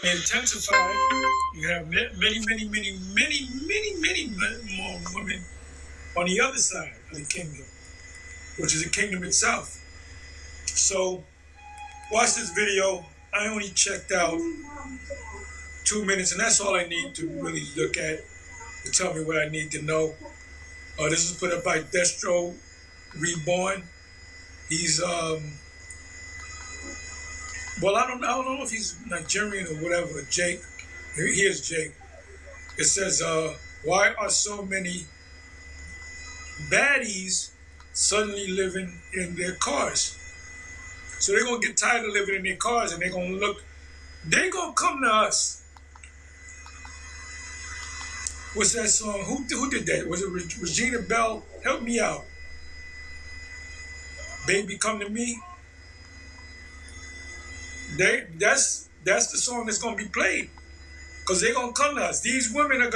Intensify. You have many more women on the other side of the kingdom, which is the kingdom itself. So, watch this video. I only checked out 2 minutes, and that's all I need to really look at to tell me what I need to know. This is put up by Destro Reborn. He's well, I don't know if he's Nigerian or whatever. Jake, here's Jake. It says, why are so many baddies suddenly living in their cars? So they're gonna get tired of living in their cars, and they're gonna come to us. What's that song? Who did that? Was it Regina Bell? Help me out. Baby, come to me. That's the song that's gonna be played, because they're gonna come to us. These women are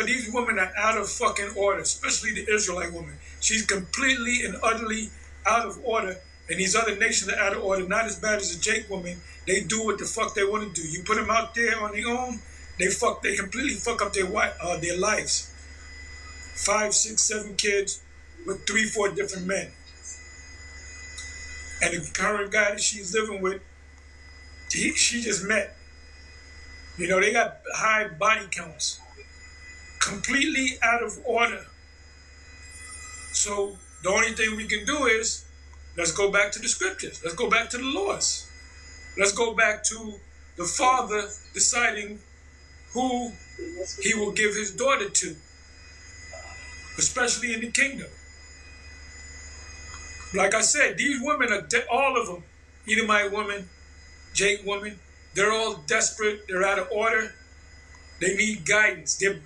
out of fucking order, especially the Israelite woman. She's completely and utterly out of order, and these other nations are out of order. Not as bad as the Jake woman. They do what the fuck they want to do. You put them out there on their own, they completely fuck up their lives. 5, 6, 7 kids with 3, 4 different men. And the current guy that she's living with, she just met. You know, they got high body counts. Completely out of order. So the only thing we can do is, let's go back to the scriptures. Let's go back to the laws. Let's go back to the father deciding who he will give his daughter to, especially in the kingdom. Like I said, these women are all of them, Edomite woman, Jake woman, they're all desperate. They're out of order. They need guidance. They're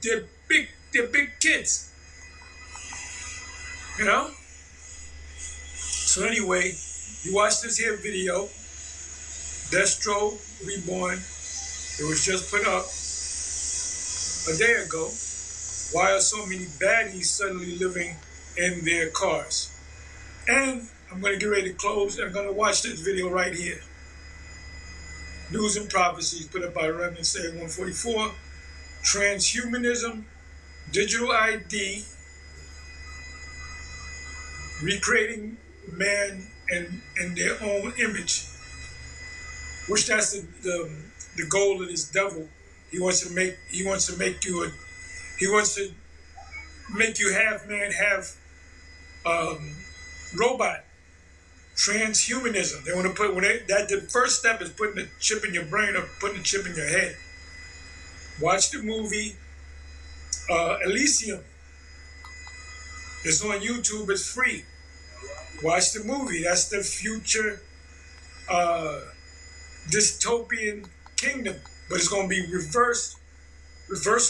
big kids. You know? So anyway, you watch this here video, Destro Reborn. It was just put up a day ago. Why are so many baddies suddenly living in their cars? And I'm going to get ready to close. I'm going to watch this video right here. News and Prophecies, put up by Remnant Say 144. Transhumanism, digital ID, recreating man in their own image. Which that's the goal of this devil. He wants to make you half man, half robot. Transhumanism. They want to put the first step is putting a chip in your brain or putting a chip in your head. Watch the movie Elysium. It's on YouTube. It's free. Watch the movie. That's the future dystopian kingdom, but it's going to be reversal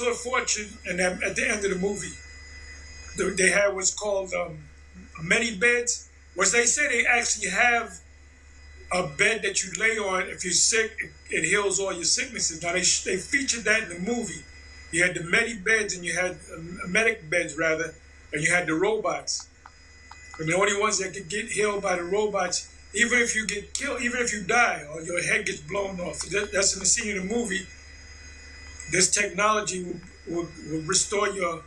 of fortune. And then at the end of the movie, they have what's called many beds. What they say, they actually have a bed that you lay on. If you're sick, it heals all your sicknesses. Now, they featured that in the movie. You had the medi beds and you had medic beds, rather, and you had the robots. And the only ones that could get healed by the robots, even if you get killed, even if you die or your head gets blown off. That's in the scene in the movie. This technology will restore your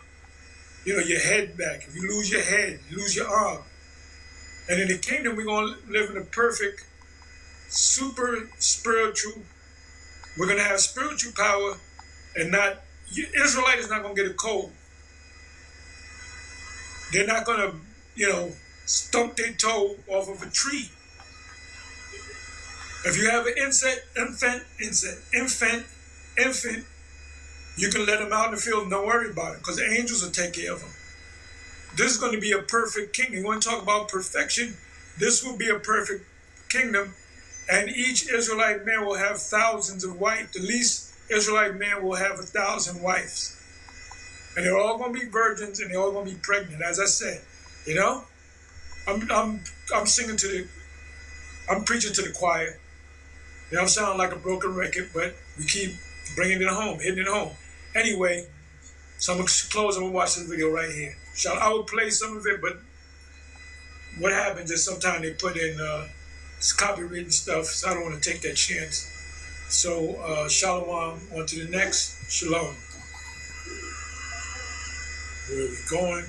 head back. If you lose your head, you lose your arm. And in the kingdom, we're going to live in a perfect, super spiritual. We're going to have spiritual power, and Israelite is not going to get a cold. They're not going to, stump their toe off of a tree. If you have an infant, you can let them out in the field and don't worry about it, because the angels will take care of them. This is going to be a perfect kingdom. You want to talk about perfection? This will be a perfect kingdom, and each Israelite man will have thousands of wives. The least Israelite man will have 1,000 wives, and they're all going to be virgins, and they're all going to be pregnant. As I said, I'm preaching to the choir. I'm sounding like a broken record, but we keep bringing it home, hitting it home. Anyway, so I'm going to close. I'm going to watch this video right here. I will play some of it, but what happens is sometimes they put in it's copywritten stuff, so I don't want to take that chance. So shalom. On to the next. Shalom. Where are we going?